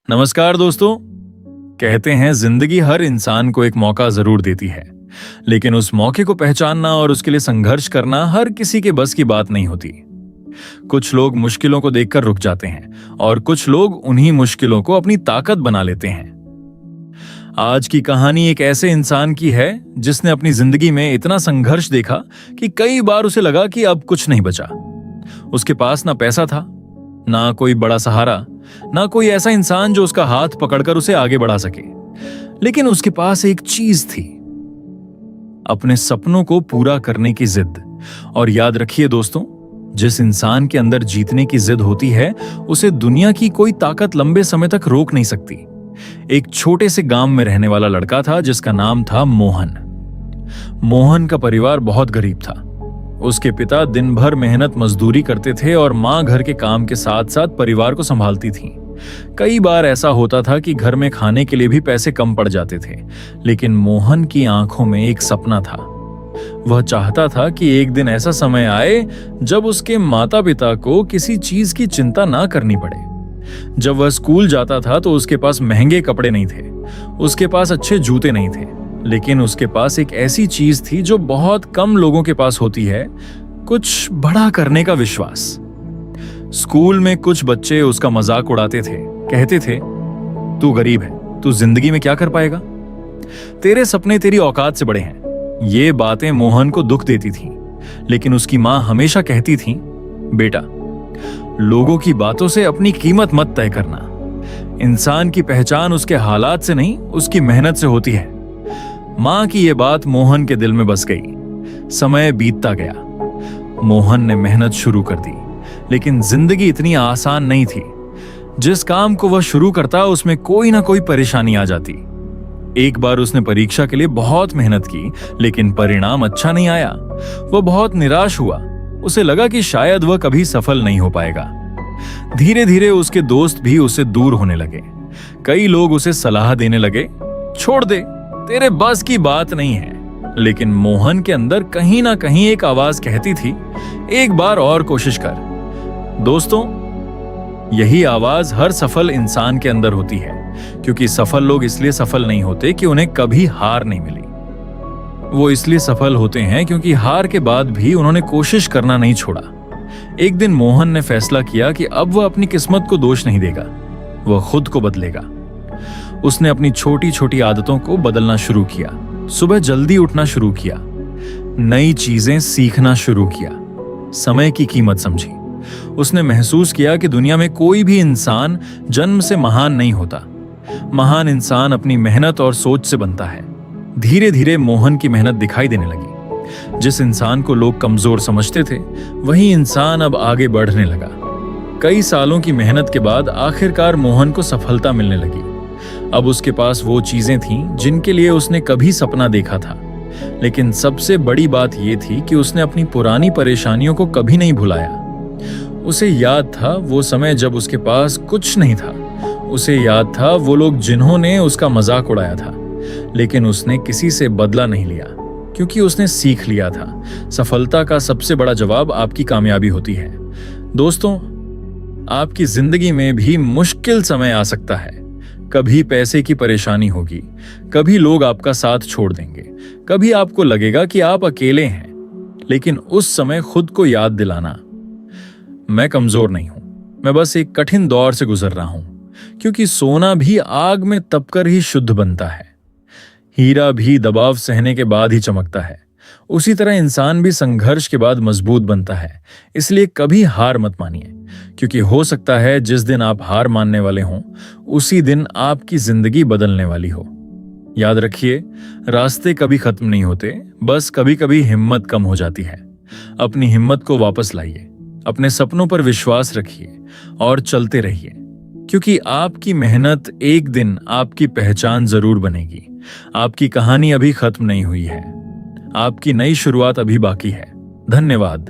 नमस्कार दोस्तों। कहते हैं जिंदगी हर इंसान को एक मौका जरूर देती है, लेकिन उस मौके को पहचानना और उसके लिए संघर्ष करना हर किसी के बस की बात नहीं होती। कुछ लोग मुश्किलों को देखकर रुक जाते हैं और कुछ लोग उन्हीं मुश्किलों को अपनी ताकत बना लेते हैं। आज की कहानी एक ऐसे इंसान की है जिसने अपनी जिंदगी में इतना संघर्ष देखा कि कई बार उसे लगा कि अब कुछ नहीं बचा। उसके पास ना पैसा था, ना कोई बड़ा सहारा, ना कोई ऐसा इंसान जो उसका हाथ पकड़कर उसे आगे बढ़ा सके। लेकिन उसके पास एक चीज थी, अपने सपनों को पूरा करने की जिद। और याद रखिए दोस्तों, जिस इंसान के अंदर जीतने की जिद होती है उसे दुनिया की कोई ताकत लंबे समय तक रोक नहीं सकती। एक छोटे से गांव में रहने वाला लड़का था जिसका नाम था मोहन। मोहन का परिवार बहुत गरीब था। उसके पिता दिन भर मेहनत मजदूरी करते थे और मां घर के काम के साथ साथ परिवार को संभालती थी। कई बार ऐसा होता था कि घर में खाने के लिए भी पैसे कम पड़ जाते थे, लेकिन मोहन की आंखों में एक सपना था। वह चाहता था कि एक दिन ऐसा समय आए जब उसके माता पिता को किसी चीज की चिंता ना करनी पड़े। जब वह स्कूल जाता था तो उसके पास महंगे कपड़े नहीं थे, उसके पास अच्छे जूते नहीं थे, लेकिन उसके पास एक ऐसी चीज थी जो बहुत कम लोगों के पास होती है, कुछ बड़ा करने का विश्वास। स्कूल में कुछ बच्चे उसका मजाक उड़ाते थे, कहते थे, तू गरीब है, तू जिंदगी में क्या कर पाएगा, तेरे सपने तेरी औकात से बड़े हैं। ये बातें मोहन को दुख देती थीं, लेकिन उसकी मां हमेशा कहती थी, बेटा, लोगों की बातों से अपनी कीमत मत तय करना। इंसान की पहचान उसके हालात से नहीं, उसकी मेहनत से होती है। मां की यह बात मोहन के दिल में बस गई। समय बीतता गया। मोहन ने मेहनत शुरू कर दी, लेकिन जिंदगी इतनी आसान नहीं थी। जिस काम को वह शुरू करता उसमें कोई ना कोई परेशानी आ जाती। एक बार उसने परीक्षा के लिए बहुत मेहनत की, लेकिन परिणाम अच्छा नहीं आया। वह बहुत निराश हुआ। उसे लगा कि शायद वह कभी सफल नहीं हो पाएगा। धीरे धीरे उसके दोस्त भी उससे दूर होने लगे। कई लोग उसे सलाह देने लगे, छोड़ दे, तेरे बस की बात नहीं है। लेकिन मोहन के अंदर कहीं ना कहीं एक आवाज कहती थी, एक बार और कोशिश कर। दोस्तों, यही आवाज हर सफल इंसान के अंदर होती है, क्योंकि सफल लोग इसलिए सफल नहीं होते कि उन्हें कभी हार नहीं मिली। वो इसलिए सफल होते हैं क्योंकि हार के बाद भी उन्होंने कोशिश करना नहीं छोड़ा। एक दिन मोहन ने फैसला किया कि अब वह अपनी किस्मत को दोष नहीं देगा, वह खुद को बदलेगा। उसने अपनी छोटी छोटी आदतों को बदलना शुरू किया। सुबह जल्दी उठना शुरू किया, नई चीजें सीखना शुरू किया, समय की कीमत समझी। उसने महसूस किया कि दुनिया में कोई भी इंसान जन्म से महान नहीं होता। महान इंसान अपनी मेहनत और सोच से बनता है। धीरे धीरे मोहन की मेहनत दिखाई देने लगी। जिस इंसान को लोग कमजोर समझते थे, वही इंसान अब आगे बढ़ने लगा। कई सालों की मेहनत के बाद आखिरकार मोहन को सफलता मिलने लगी। अब उसके पास वो चीजें थीं जिनके लिए उसने कभी सपना देखा था। लेकिन सबसे बड़ी बात यह थी कि उसने अपनी पुरानी परेशानियों को कभी नहीं भुलाया। उसे याद था वो समय जब उसके पास कुछ नहीं था। उसे याद था वो लोग जिन्होंने उसका मजाक उड़ाया था। लेकिन उसने किसी से बदला नहीं लिया, क्योंकि उसने सीख लिया था, सफलता का सबसे बड़ा जवाब आपकी कामयाबी होती है। दोस्तों, आपकी जिंदगी में भी मुश्किल समय आ सकता है। कभी पैसे की परेशानी होगी, कभी लोग आपका साथ छोड़ देंगे, कभी आपको लगेगा कि आप अकेले हैं। लेकिन उस समय खुद को याद दिलाना, मैं कमजोर नहीं हूं, मैं बस एक कठिन दौर से गुजर रहा हूं। क्योंकि सोना भी आग में तपकर ही शुद्ध बनता है, हीरा भी दबाव सहने के बाद ही चमकता है। उसी तरह इंसान भी संघर्ष के बाद मजबूत बनता है। इसलिए कभी हार मत मानिए, क्योंकि हो सकता है जिस दिन आप हार मानने वाले हों, उसी दिन आपकी जिंदगी बदलने वाली हो। याद रखिए, रास्ते कभी खत्म नहीं होते, बस कभी कभी हिम्मत कम हो जाती है। अपनी हिम्मत को वापस लाइए, अपने सपनों पर विश्वास रखिए और चलते रहिए, क्योंकि आपकी मेहनत एक दिन आपकी पहचान जरूर बनेगी। आपकी कहानी अभी खत्म नहीं हुई है, आपकी नई शुरुआत अभी बाकी है। धन्यवाद।